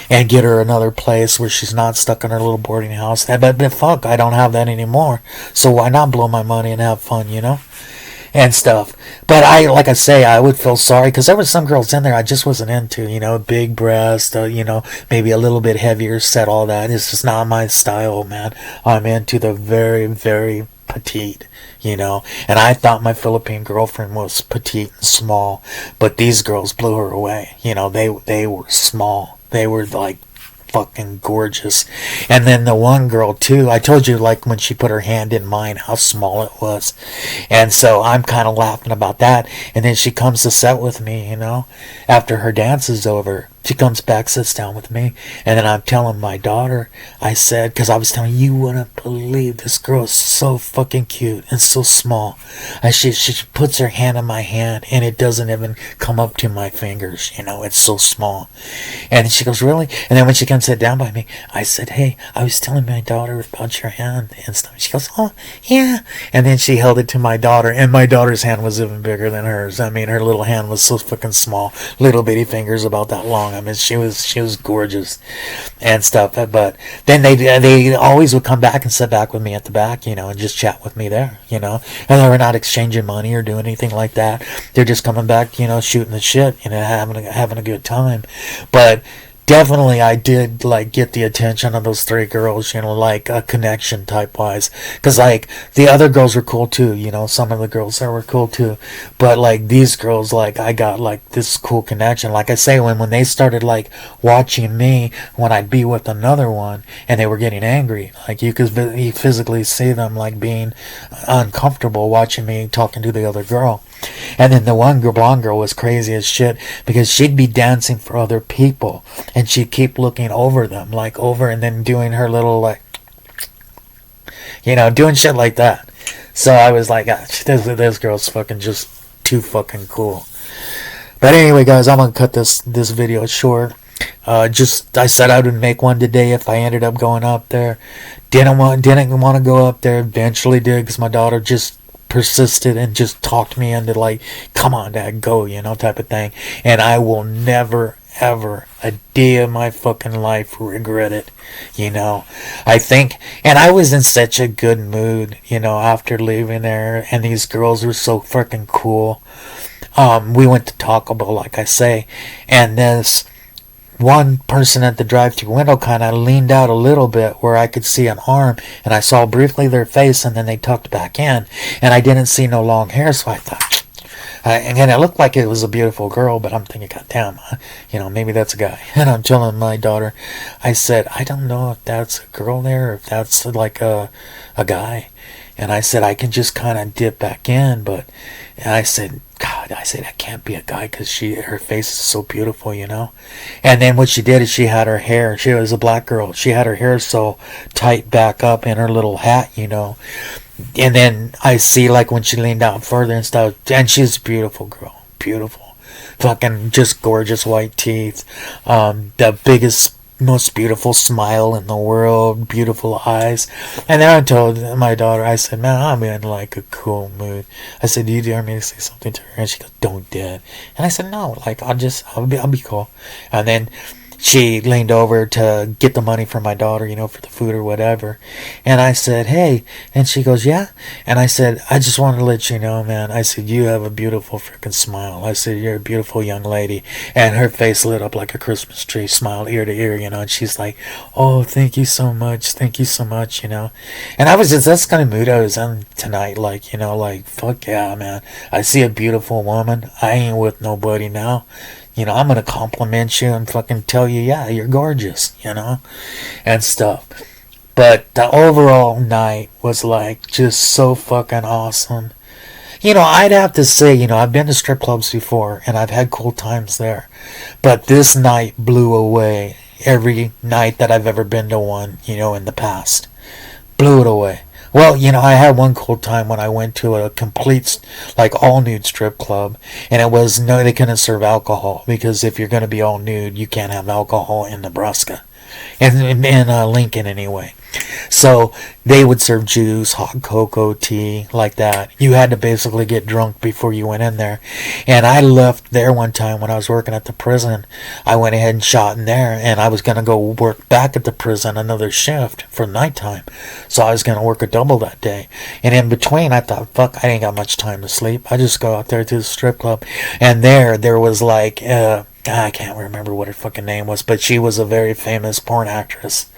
and get her another place where she's not stuck in her little boarding house. But fuck, I don't have that anymore. So why not blow my money and have fun, and stuff. But like I say, I would feel sorry because there were some girls in there I just wasn't into, big breast, maybe a little bit heavier set, all that. It's just not my style, man. I'm into the very, very petite, and I thought my Philippine girlfriend was petite and small, but these girls blew her away. They were small. They were like fucking gorgeous. And then the one girl too, I told you, like, when she put her hand in mine, how small it was. And so I'm kind of laughing about that. And then she comes to set with me, after her dance is over. She comes back, sits down with me, and then I'm telling my daughter, I said, because I was telling you wouldn't believe this girl is so fucking cute and so small. She puts her hand in my hand, and it doesn't even come up to my fingers, it's so small. And she goes, really? And then when she comes sit down by me, I said, hey, I was telling my daughter about your hand and stuff. She goes, oh, yeah. And then she held it to my daughter, and my daughter's hand was even bigger than hers. I mean, her little hand was so fucking small, little bitty fingers about that long. I mean, she was gorgeous and stuff. But then they always would come back and sit back with me at the back, and just chat with me there, And they were not exchanging money or doing anything like that. They're just coming back, shooting the shit, having a good time. But definitely I did like get the attention of those three girls, like a connection type wise, because like the other girls were cool too, some of the girls there were cool too, but like these girls, like I got like this cool connection. Like I say, when they started like watching me when I'd be with another one and they were getting angry, like you could physically see them like being uncomfortable watching me talking to the other girl. And then the one blonde girl was crazy as shit because she'd be dancing for other people and she'd keep looking over them, like over, and then doing her little like, doing shit like that. So I was like, gosh, this girl's fucking just too fucking cool. But anyway, guys, I'm gonna cut this video short. I said I would make one today if I ended up going up there. Didn't want to go up there. Eventually did because my daughter just persisted and just talked me into like, come on, Dad, go, type of thing. And I will never, ever, a day of my fucking life regret it, I think. And I was in such a good mood, after leaving there, and these girls were so fucking cool. We went to Taco Bell, like I say, and this one person at the drive-thru window kind of leaned out a little bit where I could see an arm, and I saw briefly their face, and then they tucked back in, and I didn't see no long hair, so I thought, and it looked like it was a beautiful girl, but I'm thinking, God damn, maybe that's a guy. And I'm telling my daughter, I said, I don't know if that's a girl there or if that's like a guy. And I said, I can just kind of dip back in, but I said, God, that can't be a guy because her face is so beautiful, And then what she did is she had her hair, she was a black girl, she had her hair so tight back up in her little hat, And then I see like when she leaned out further and stuff, and she's a beautiful girl, beautiful, fucking just gorgeous white teeth, the biggest, most beautiful smile in the world, beautiful eyes. And then I told my daughter, I said, man, I'm in like a cool mood. I said, do you dare me to say something to her? And she goes, don't, Dad. And I said, no, like I'll be cool. And then she leaned over to get the money for my daughter, for the food or whatever. And I said, hey. And she goes, yeah. And I said, I just want to let you know, man. I said, you have a beautiful freaking smile. I said, you're a beautiful young lady. And her face lit up like a Christmas tree, smiled ear to ear, And she's like, oh, thank you so much. Thank you so much, And I was just, that's kind of mood I was in tonight. Like, like, fuck yeah, man. I see a beautiful woman. I ain't with nobody now. I'm going to compliment you and fucking tell you, yeah, you're gorgeous, and stuff. But the overall night was like just so fucking awesome. I'd have to say, I've been to strip clubs before and I've had cool times there. But this night blew away every night that I've ever been to one, in the past. Blew it away. Well, I had one cool time when I went to a complete, like, all nude strip club, and it was, no, they couldn't serve alcohol, because if you're going to be all nude, you can't have alcohol in Nebraska. In Lincoln, anyway. So they would serve juice, hot cocoa, tea, like that. You had to basically get drunk before you went in there. And I left there one time when I was working at the prison. I went ahead and shot in there, and I was going to go work back at the prison another shift for nighttime. So I was going to work a double that day. And in between, I thought, fuck, I ain't got much time to sleep. I just go out there to the strip club. And there was like, I can't remember what her fucking name was, but she was a very famous porn actress.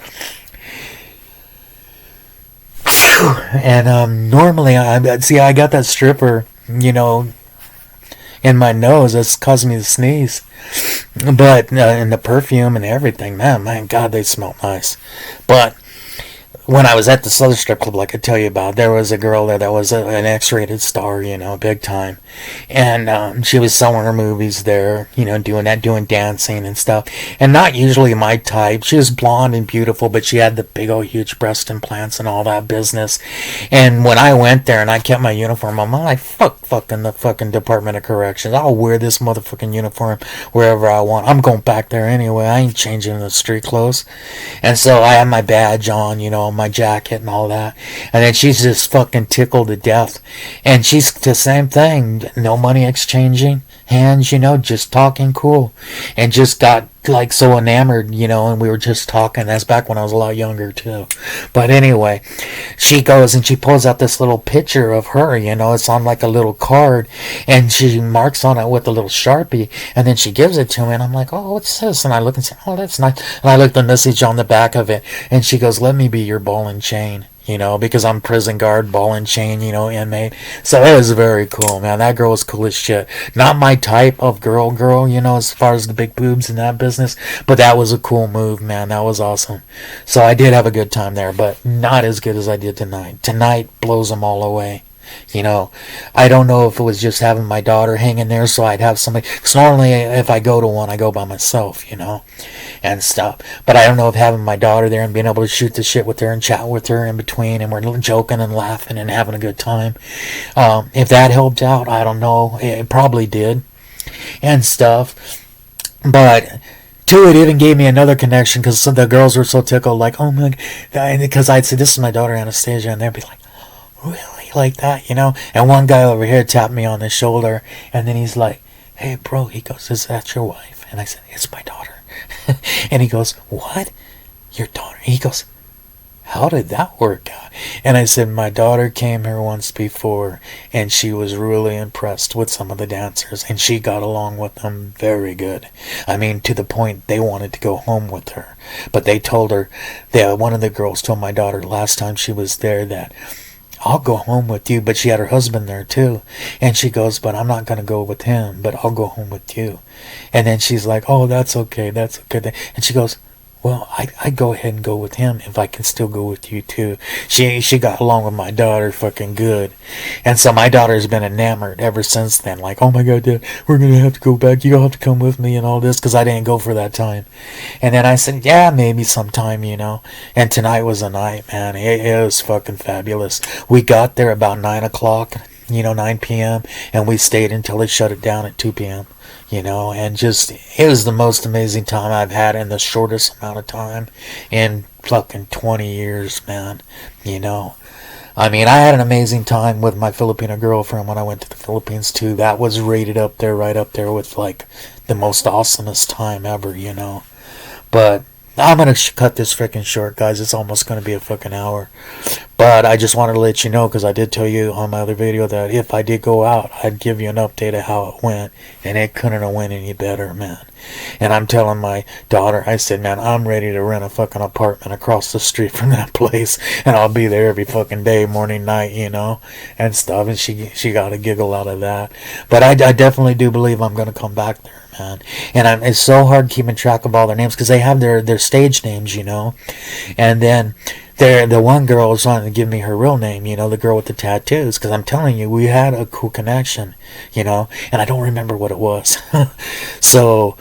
And normally, I got that stripper, in my nose. That's causing me to sneeze. But and the perfume and everything, man, my God, they smell nice. But when I was at this other strip club, like I tell you about, there was a girl there that was an X-rated star, big time. And she was selling her movies there, doing dancing and stuff. And not usually my type. She was blonde and beautiful, but she had the big old huge breast implants and all that business. And when I went there and I kept my uniform, I'm like, fucking the fucking Department of Corrections. I'll wear this motherfucking uniform wherever I want. I'm going back there anyway. I ain't changing the street clothes. And so I had my badge on, my jacket and all that. And then she's just fucking tickled to death. And she's the same thing. No money exchanging hands, just talking cool. And just got like so enamored, and we were just talking. That's back when I was a lot younger too. But anyway, she goes and she pulls out this little picture of her, it's on like a little card, and she marks on it with a little Sharpie, and then she gives it to me, and I'm like, oh, what's this? And I look and say, oh, that's nice. And I look the message on the back of it, and she goes, let me be your ball and chain. Because I'm prison guard, ball and chain, inmate. So it was very cool, man. That girl was cool as shit. Not my type of girl, as far as the big boobs in that business. But that was a cool move, man. That was awesome. So I did have a good time there, but not as good as I did tonight. Tonight blows them all away. I don't know if it was just having my daughter hanging there so I'd have somebody. Because normally if I go to one, I go by myself, and stuff. But I don't know if having my daughter there and being able to shoot the shit with her and chat with her in between, and we're joking and laughing and having a good time. If that helped out, I don't know. It probably did. And stuff. But two, it even gave me another connection because the girls were so tickled, like, oh my God. Because I'd say, this is my daughter Anastasia, and they'd be like, really? Like that, And one guy over here tapped me on the shoulder, and then he's like, hey, bro, he goes, is that your wife? And I said, it's my daughter. And he goes, what? Your daughter? He goes, how did that work out? And I said, my daughter came here once before, and she was really impressed with some of the dancers, and she got along with them very good. I mean, to the point they wanted to go home with her. But they told her, one of the girls told my daughter last time she was there that, I'll go home with you. But she had her husband there too. And she goes, but I'm not going to go with him, but I'll go home with you. And then she's like, oh, that's okay. That's okay. And she goes, well, I'd go ahead and go with him if I can still go with you too. She got along with my daughter fucking good. And so my daughter's been enamored ever since then. Like, oh my God, Dad, we're going to have to go back. You'll have to come with me and all this, because I didn't go for that time. And then I said, yeah, maybe sometime, And tonight was a night, man. It was fucking fabulous. We got there about 9 o'clock, 9 p.m., and we stayed until they shut it down at 2 p.m. And just, it was the most amazing time I've had in the shortest amount of time in fucking 20 years, man. I mean, I had an amazing time with my Filipino girlfriend when I went to the Philippines too. That was rated up there, right up there with like the most awesomest time ever, But I'm going to cut this freaking short, guys. It's almost going to be a fucking hour. But I just wanted to let you know, because I did tell you on my other video that if I did go out, I'd give you an update of how it went. And it couldn't have went any better, man. And I'm telling my daughter, I said, man, I'm ready to rent a fucking apartment across the street from that place. And I'll be there every fucking day, morning, night, and stuff. And she got a giggle out of that. But I definitely do believe I'm going to come back there. Man. And it's so hard keeping track of all their names because they have their stage names, And then the one girl was wanting to give me her real name, the girl with the tattoos, because I'm telling you, we had a cool connection, and I don't remember what it was. So,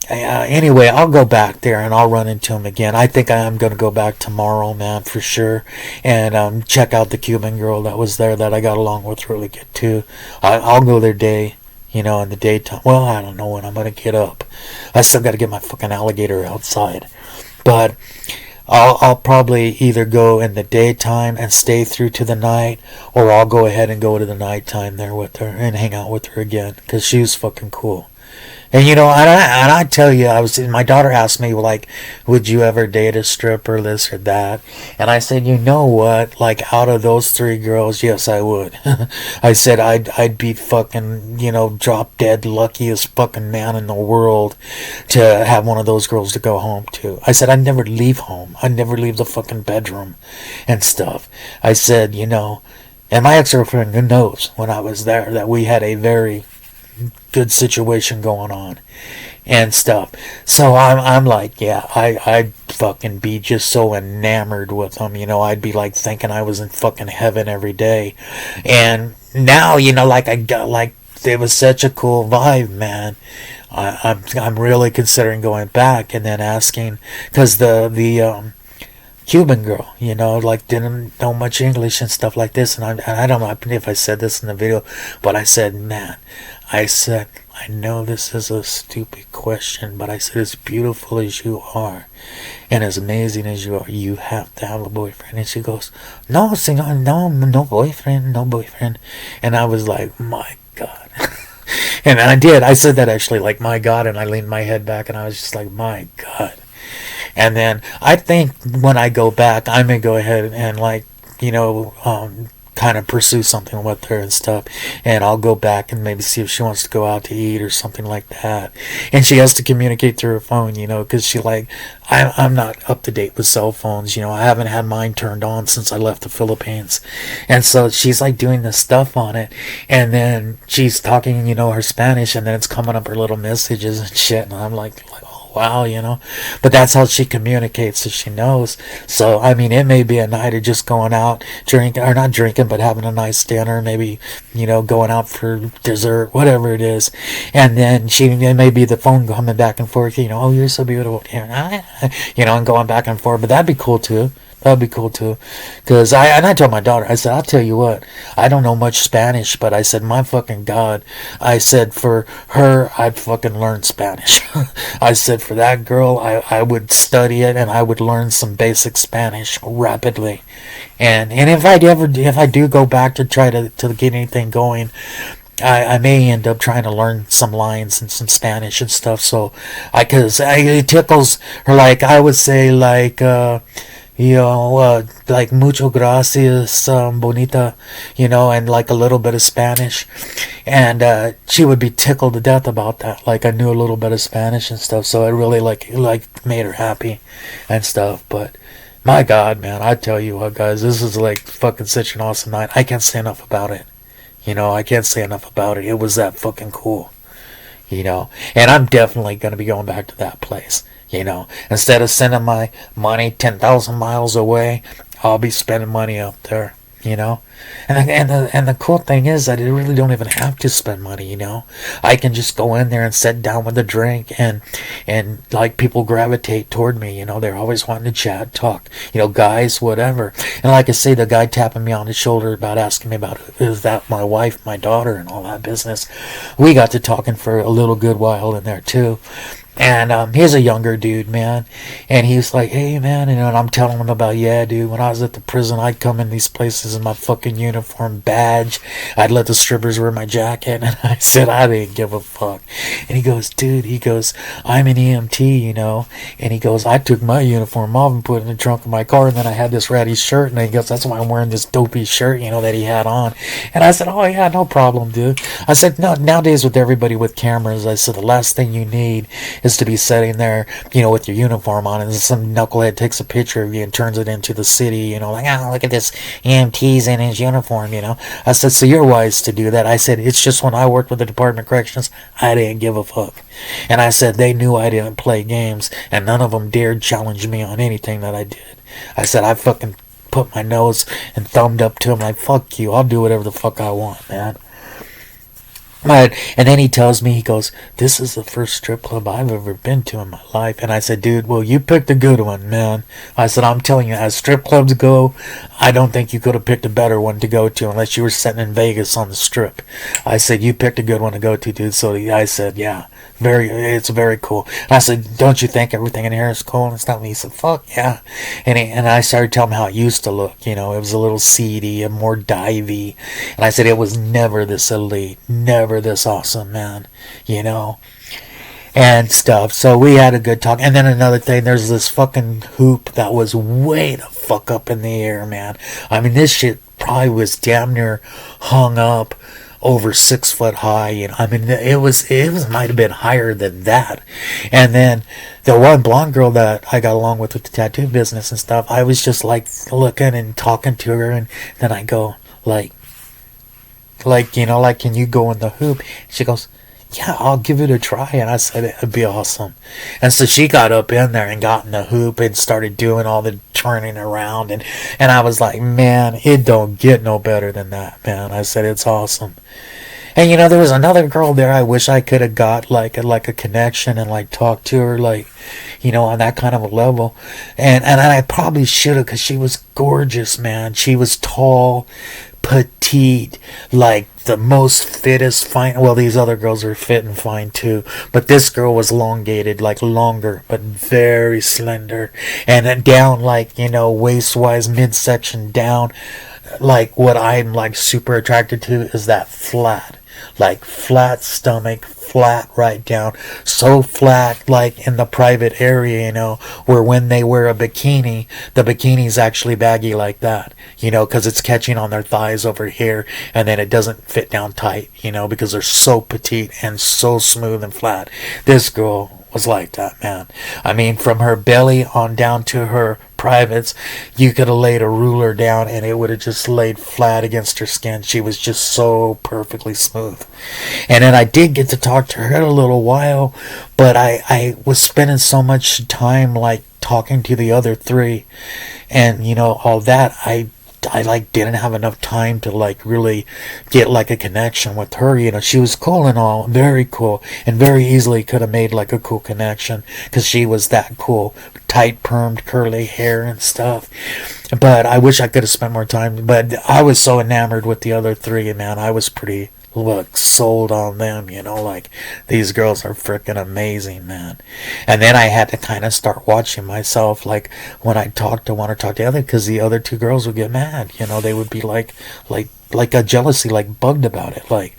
anyway, I'll go back there and I'll run into him again. I think I am going to go back tomorrow, man, for sure, and check out the Cuban girl that was there that I got along with really good, too. I'll go their day. In the daytime. Well, I don't know when I'm going to get up. I still got to get my fucking alligator outside. But I'll probably either go in the daytime and stay through to the night, or I'll go ahead and go to the nighttime there with her and hang out with her again, because she was fucking cool. And I tell you, my daughter asked me, like, would you ever date a stripper, this or that? And I said, you know what? Like, out of those three girls, yes, I would. I said, I'd be fucking, drop dead luckiest fucking man in the world to have one of those girls to go home to. I said, I'd never leave home. I'd never leave the fucking bedroom and stuff. I said, and my ex-girlfriend knows when I was there that we had a very good situation going on and stuff. So I'm like, yeah, I'd fucking be just so enamored with them. I'd be like thinking I was in fucking heaven every day. And now, like I got like it was such a cool vibe, man. I'm really considering going back and then asking, because the Cuban girl, like didn't know much English and stuff like this, and I don't know if I said this in the video, but I said, man, I know this is a stupid question, but I said, as beautiful as you are, and as amazing as you are, you have to have a boyfriend. And she goes, no, senor, no boyfriend. And I was like, my God. And I said that actually, like, my God, and I leaned my head back, and I was just like, my God. And then I think when I go back, I may go ahead and, like, kind of pursue something with her and stuff. And I'll go back and maybe see if she wants to go out to eat or something like that. And she has to communicate through her phone, because she, like, I'm not up to date with cell phones. I haven't had mine turned on since I left the Philippines. And so she's, like, doing this stuff on it. And then she's talking, her Spanish, and then it's coming up her little messages and shit. And I'm like, wow, but that's how she communicates, so she knows. So, I mean, it may be a night of just going out, not drinking, but having a nice dinner, maybe, going out for dessert, whatever it is. And then it may be the phone coming back and forth, oh, you're so beautiful, and going back and forth, but that'd be cool too. That'd be cool too. Because I told my daughter, I said, I'll tell you what, I don't know much Spanish, but I said, my fucking God, I said, for her, I'd fucking learn Spanish. I said, for that girl, I would study it, and I would learn some basic Spanish rapidly. And if I do go back to try to get anything going, I may end up trying to learn some lines and some Spanish and stuff. So, because it tickles her, like, I would say, like, like mucho gracias, bonita, and like a little bit of Spanish. And she would be tickled to death about that. Like, I knew a little bit of Spanish and stuff, so it really like made her happy and stuff. But my God, man, I tell you what, guys, this is like fucking such an awesome night. I can't say enough about it. I can't say enough about it. It was that fucking cool. And I'm definitely going to be going back to that place. Instead of sending my money 10,000 miles away, I'll be spending money up there, And the cool thing is that I really don't even have to spend money, I can just go in there and sit down with a drink, and like, people gravitate toward me, they're always wanting to chat, talk, guys, whatever. And like I say, the guy tapping me on the shoulder about asking me about, is that my wife, my daughter, and all that business. We got to talking for a little good while in there too. And he's a younger dude, man. And he's like, hey, man. And I'm telling him about, yeah, dude, when I was at the prison, I'd come in these places in my fucking uniform badge. I'd let the strippers wear my jacket. And I said, I didn't give a fuck. And he goes, dude, I'm an EMT, And he goes, I took my uniform off and put it in the trunk of my car. And then I had this ratty shirt. And he goes, that's why I'm wearing this dopey shirt, that he had on. And I said, oh, yeah, no problem, dude. I said, no, nowadays with everybody with cameras, I said, the last thing you need is to be sitting there, with your uniform on, and some knucklehead takes a picture of you and turns it into the city, like, oh, look at this EMT's in his uniform, I said, so you're wise to do that. I said, it's just when I worked with the Department of Corrections, I didn't give a fuck. And I said, they knew I didn't play games, and none of them dared challenge me on anything that I did. I said, I fucking put my nose and thumbed up to him like, fuck you, I'll do whatever the fuck I want, man. And then he tells me, he goes, this is the first strip club I've ever been to in my life. And I said, dude, well, you picked a good one, man. I said, I'm telling you, as strip clubs go, I don't think you could have picked a better one to go to unless you were sitting in Vegas on the strip. I said, you picked a good one to go to, dude. So I said, yeah, it's very cool. And I said, don't you think everything in here is cool and stuff? And he said, fuck yeah. And I started telling him how it used to look. It was a little seedy and more divey. And I said, it was never this elite, never this awesome, man, and stuff. So we had a good talk. And then another thing, there's this fucking hoop that was way the fuck up in the air, man. I mean, this shit probably was damn near hung up over 6 foot high. I mean, it might have been higher than that. And then the one blonde girl that I got along with the tattoo business and stuff, I was just like looking and talking to her, and then I go like, can you go in the hoop? She goes, yeah, I'll give it a try. And I said, it'd be awesome. And so she got up in there and got in the hoop and started doing all the turning around. And I was like, man, it don't get no better than that, man. I said, it's awesome. And there was another girl there I wish I could have got like a connection and like talked to her like, on that kind of a level. And I probably should have, because she was gorgeous, man. She was tall, petite, like the most fittest, fine. Well, these other girls are fit and fine too, but this girl was elongated, like longer, but very slender, and down like, waist-wise, midsection down. Like what I'm like super attracted to is that flat stomach, flat right down, so flat like in the private area, where when they wear a bikini, the bikini's actually baggy like that, because it's catching on their thighs over here, and then it doesn't fit down tight, because they're so petite and so smooth and flat. This girl was like that, man. I mean, from her belly on down to her privates, you could have laid a ruler down and it would have just laid flat against her skin. She was just so perfectly smooth. And then I did get to talk to her a little while, but I was spending so much time like talking to the other three, and all that, I like didn't have enough time to like really get like a connection with her. She was cool and all, very cool, and very easily could have made like a cool connection because she was that cool, tight permed curly hair and stuff. But I wish I could have spent more time. But I was so enamored with the other three, man. I was pretty sold on them, like these girls are freaking amazing, man. And then I had to kind of start watching myself, like when I talk to one or talk to the other, because the other two girls would get mad, they would be like a jealousy, like bugged about it, like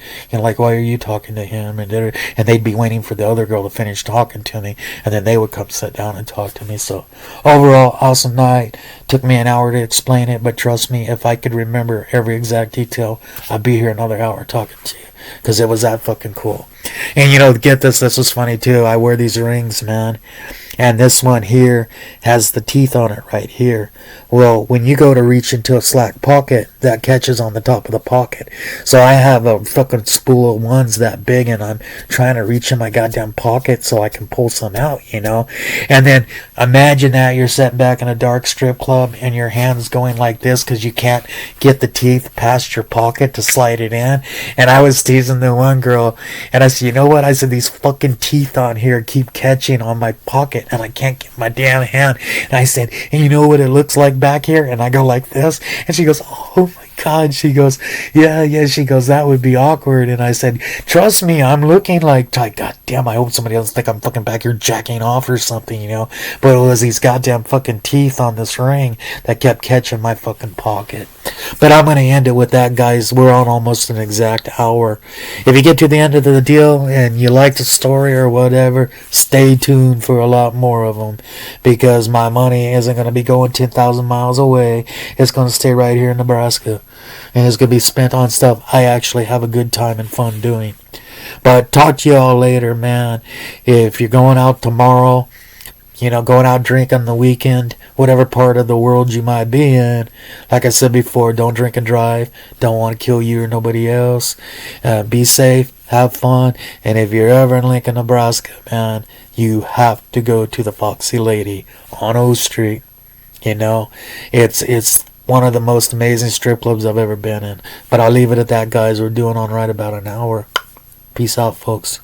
why are you talking to him, and they'd be waiting for the other girl to finish talking to me, and then they would come sit down and talk to me. So overall, awesome night. Took me an hour to explain it, but trust me, if I could remember every exact detail, I'd be here another hour talking to you, because it was that fucking cool. And get this was funny too. I wear these rings, man, and this one here has the teeth on it right here. Well, when you go to reach into a slack pocket, that catches on the top of the pocket. So I have a fucking spool of ones that big, and I'm trying to reach in my goddamn pocket so I can pull some out, And then imagine that you're sitting back in a dark strip club and your hand's going like this because you can't get the teeth past your pocket to slide it in. And I was teasing the one girl, and I said, you know what? I said, these fucking teeth on here keep catching on my pocket, and I can't get my damn hand. And I said, and you know what it looks like back here? And I go like this, and she goes, oh my God. She goes, yeah, she goes, that would be awkward. And I said, trust me, I'm looking like, God damn, I hope somebody else think I'm fucking back here jacking off or something, but it was these goddamn fucking teeth on this ring that kept catching my fucking pocket. But I'm going to end it with that, guys. We're on almost an exact hour. If you get to the end of the deal and you like the story or whatever, stay tuned for a lot more of them, because my money isn't going to be going 10,000 miles away. It's going to stay right here in Nebraska. And it's going to be spent on stuff I actually have a good time and fun doing. But talk to y'all later, man. If you're going out tomorrow, going out drinking the weekend, whatever part of the world you might be in, like I said before, don't drink and drive. Don't want to kill you or nobody else. Be safe, have fun, and if you're ever in Lincoln, Nebraska, man, you have to go to the Foxy Lady on O Street. It's one of the most amazing strip clubs I've ever been in. But I'll leave it at that, guys. We're doing on right about an hour. Peace out, folks.